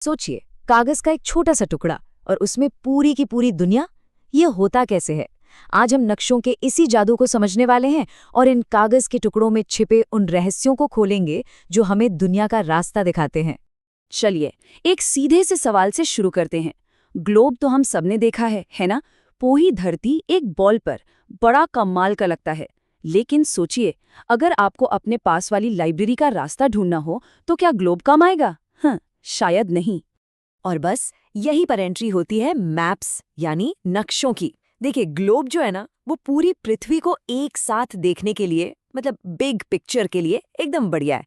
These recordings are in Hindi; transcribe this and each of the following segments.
सोचिए, कागज का एक छोटा सा टुकड़ा और उसमें पूरी की पूरी दुनिया। ये होता कैसे है? आज हम नक्शों के इसी जादू को समझने वाले हैं और इन कागज के टुकड़ों में छिपे उन रहस्यों को खोलेंगे जो हमें दुनिया का रास्ता दिखाते हैं। चलिए, एक सीधे से सवाल से शुरू करते हैं। ग्लोब तो हम सबने देखा है ना? पूरी धरती एक बॉल पर, बड़ा कमाल का लगता है। लेकिन सोचिए, अगर आपको अपने पास वाली लाइब्रेरी का रास्ता ढूंढना हो तो क्या ग्लोब काम आएगा? शायद नहीं। और बस यहीं पर एंट्री होती है मैप्स यानी नक्शों की। देखिए, ग्लोब जो है ना, वो पूरी पृथ्वी को एक साथ देखने के लिए, मतलब बिग पिक्चर के लिए एकदम बढ़िया है।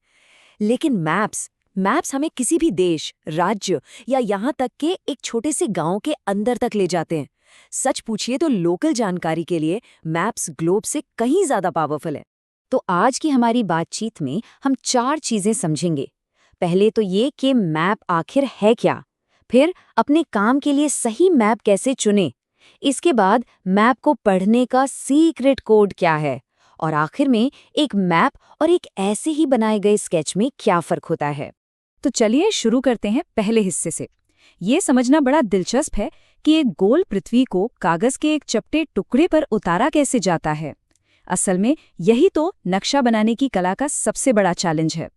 लेकिन मैप्स मैप्स हमें किसी भी देश, राज्य या यहाँ तक के एक छोटे से गांव के अंदर तक ले जाते हैं। सच पूछिए तो लोकल जानकारी के लिए मैप्स ग्लोब से कहीं ज्यादा पावरफुल है। तो आज की हमारी बातचीत में हम 4 चीजें समझेंगे। पहले तो ये कि मैप आखिर है क्या, फिर अपने काम के लिए सही मैप कैसे चुनें, इसके बाद मैप को पढ़ने का सीक्रेट कोड क्या है, और आखिर में एक मैप और एक ऐसे ही बनाए गए स्केच में क्या फर्क होता है। तो चलिए शुरू करते हैं पहले हिस्से से। ये समझना बड़ा दिलचस्प है कि एक गोल पृथ्वी को कागज के एक चपटे टुकड़े पर उतारा कैसे जाता है। असल में यही तो नक्शा बनाने की कला का सबसे बड़ा चैलेंज है।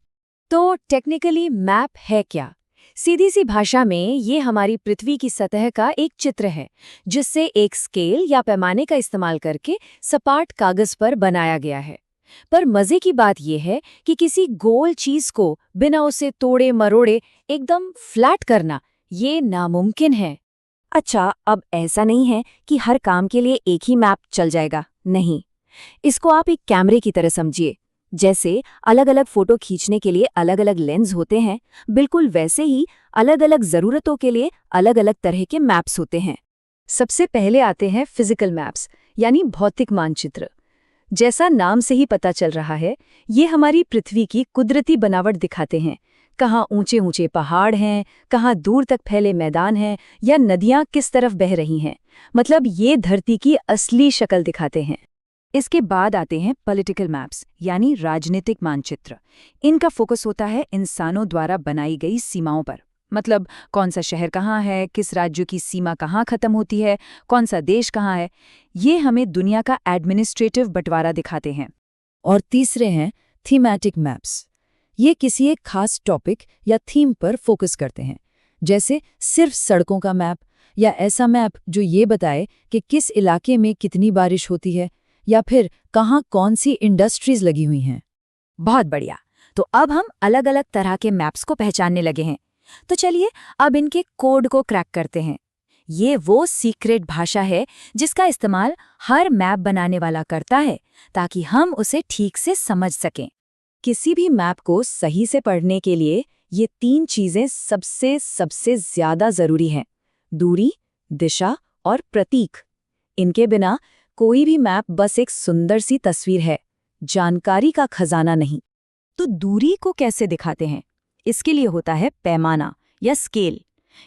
तो टेक्निकली मैप है क्या? सीधी सी भाषा में ये हमारी पृथ्वी की सतह का एक चित्र है जिससे एक स्केल या पैमाने का इस्तेमाल करके सपाट कागज पर बनाया गया है। पर मजे की बात यह है कि किसी गोल चीज को बिना उसे तोड़े मरोड़े एकदम फ्लैट करना ये नामुमकिन है। अच्छा, अब ऐसा नहीं है कि हर काम के लिए एक ही मैप चल जाएगा। नहीं, इसको आप एक कैमरे की तरह समझिए। जैसे अलग अलग फोटो खींचने के लिए अलग अलग लेंस होते हैं, बिल्कुल वैसे ही अलग अलग जरूरतों के लिए अलग अलग तरह के मैप्स होते हैं। सबसे पहले आते हैं फिजिकल मैप्स, यानी भौतिक मानचित्र। जैसा नाम से ही पता चल रहा है, ये हमारी पृथ्वी की कुदरती बनावट दिखाते हैं। कहाँ ऊंचे ऊंचे पहाड़ हैं, कहाँ दूर तक फैले मैदान हैं, या नदियां किस तरफ बह रही हैं। मतलब ये धरती की असली शक्ल दिखाते हैं। इसके बाद आते हैं पॉलिटिकल मैप्स, यानी राजनीतिक मानचित्र। इनका फोकस होता है इंसानों द्वारा बनाई गई सीमाओं पर। मतलब कौन सा शहर कहाँ है, किस राज्य की सीमा कहाँ खत्म होती है, कौन सा देश कहाँ है। ये हमें दुनिया का एडमिनिस्ट्रेटिव बंटवारा दिखाते हैं। और तीसरे हैं थीमैटिक मैप्स। ये किसी एक खास टॉपिक या थीम पर फोकस करते हैं। जैसे सिर्फ सड़कों का मैप, या ऐसा मैप जो ये बताए कि किस इलाके में कितनी बारिश होती है, या फिर कहाँ कौन सी इंडस्ट्रीज लगी हुई हैं। बहुत बढ़िया। तो अब हम अलग अलग तरह के मैप्स को पहचानने लगे हैं। तो चलिए अब इनके कोड को क्रैक करते हैं। ये वो सीक्रेट भाषा है जिसका इस्तेमाल हर मैप बनाने वाला करता है ताकि हम उसे ठीक से समझ सकें। किसी भी मैप को सही से पढ़ने के लिए ये 3 चीजें सबसे ज्यादा जरूरी हैं: दूरी, दिशा और प्रतीक। इनके बिना कोई भी मैप बस एक सुंदर सी तस्वीर है, जानकारी का खजाना नहीं। तो दूरी को कैसे दिखाते हैं? इसके लिए होता है पैमाना या स्केल।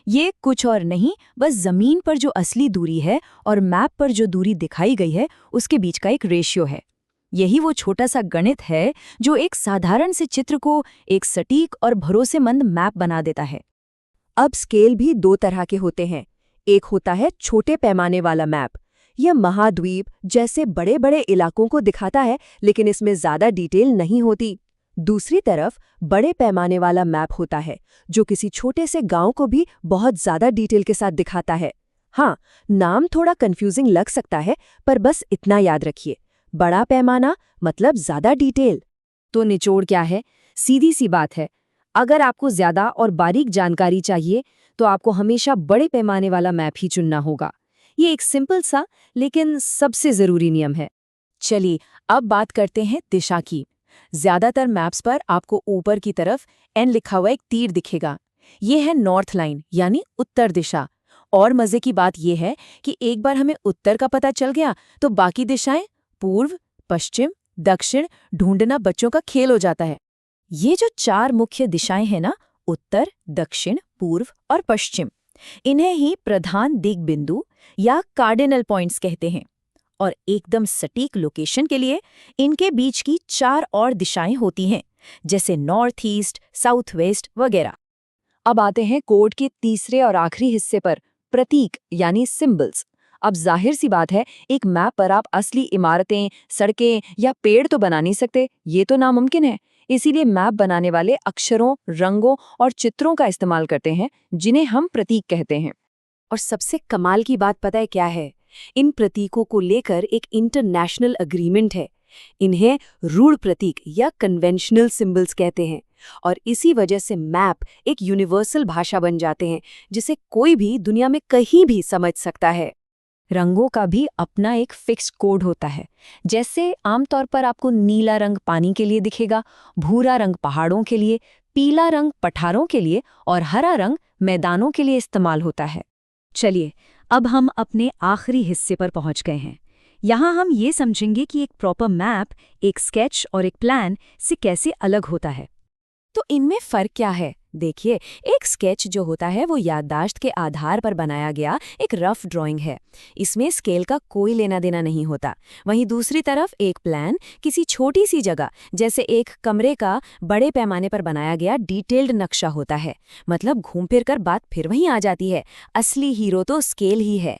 ये कुछ और नहीं, बस जमीन पर जो असली दूरी है और मैप पर जो दूरी दिखाई गई है उसके बीच का एक रेशियो है। यही वो छोटा सा गणित है जो एक साधारण से चित्र को एक सटीक और भरोसेमंद मैप बना देता है। अब स्केल भी 2 तरह के होते हैं। एक होता है छोटे पैमाने वाला मैप। यह महाद्वीप जैसे बड़े बड़े इलाकों को दिखाता है, लेकिन इसमें ज्यादा डिटेल नहीं होती। दूसरी तरफ बड़े पैमाने वाला मैप होता है जो किसी छोटे से गांव को भी बहुत ज्यादा डिटेल के साथ दिखाता है। हाँ, नाम थोड़ा कंफ्यूजिंग लग सकता है, पर बस इतना याद रखिए, बड़ा पैमाना मतलब ज्यादा डिटेल। तो निचोड़ क्या है? सीधी सी बात है, अगर आपको ज्यादा और बारीक जानकारी चाहिए तो आपको हमेशा बड़े पैमाने वाला मैप ही चुनना होगा। ये एक सिंपल सा लेकिन सबसे जरूरी नियम है। चलिए अब बात करते हैं दिशा की। ज्यादातर मैप्स पर आपको ऊपर की तरफ एन लिखा हुआ एक तीर दिखेगा। ये है नॉर्थ लाइन, यानी उत्तर दिशा। और मजे की बात यह है कि एक बार हमें उत्तर का पता चल गया तो बाकी दिशाएं पूर्व, पश्चिम, दक्षिण ढूंढना बच्चों का खेल हो जाता है। ये जो 4 मुख्य दिशाएं हैं ना, उत्तर, दक्षिण, पूर्व और पश्चिम, इन्हें ही प्रधान दिग बिंदु या कार्डिनल पॉइंट्स कहते हैं। और एकदम सटीक लोकेशन के लिए इनके बीच की 4 और दिशाएं होती हैं, जैसे नॉर्थ ईस्ट, साउथ वेस्ट वगैरह। अब आते हैं कोड के तीसरे और आखिरी हिस्से पर, प्रतीक यानी सिंबल्स। अब जाहिर सी बात है, एक मैप पर आप असली इमारतें, सड़कें या पेड़ तो बना नहीं सकते, ये तो नामुमकिन है। इसीलिए मैप बनाने वाले अक्षरों, रंगों और चित्रों का इस्तेमाल करते हैं, जिन्हें हम प्रतीक कहते हैं। और सबसे कमाल की बात पता है क्या है? इन प्रतीकों को लेकर एक इंटरनेशनल अग्रीमेंट है। इन्हें रूढ़ प्रतीक या कन्वेंशनल सिंबल्स कहते हैं, और इसी वजह से मैप एक यूनिवर्सल भाषा बन जाते हैं, जिसे कोई भी दुनिया में कहीं भी समझ सकता है। रंगों का भी अपना एक फिक्स्ड कोड होता है। जैसे आमतौर पर आपको नीला रंग पानी के लिए दिखेगा, भूरा रंग पहाड़ों के लिए, पीला रंग पठारों के लिए और हरा रंग मैदानों के लिए इस्तेमाल होता है। चलिए, अब हम अपने आखिरी हिस्से पर पहुंच गए हैं। यहाँ हम ये समझेंगे कि एक प्रॉपर मैप एक स्केच और एक प्लान से कैसे अलग होता है। तो इनमें फ़र्क क्या है? देखिए, एक स्केच जो होता है वो याददाश्त के आधार पर बनाया गया एक रफ ड्राइंग है। इसमें स्केल का कोई लेना देना नहीं होता। वहीं दूसरी तरफ एक प्लान किसी छोटी सी जगह, जैसे एक कमरे का, बड़े पैमाने पर बनाया गया डिटेल्ड नक्शा होता है। मतलब घूम फिर कर बात फिर वहीं आ जाती है, असली हीरो तो स्केल ही है।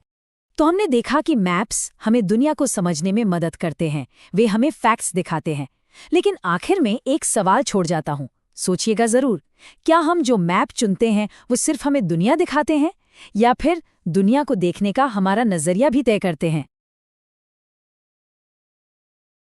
तो हमने देखा कि मैप्स हमें दुनिया को समझने में मदद करते हैं, वे हमें फैक्ट्स दिखाते हैं। लेकिन आखिर में एक सवाल छोड़ जाता हूँ, सोचिएगा जरूर, क्या हम जो मैप चुनते हैं वो सिर्फ हमें दुनिया दिखाते हैं, या फिर दुनिया को देखने का हमारा नजरिया भी तय करते हैं?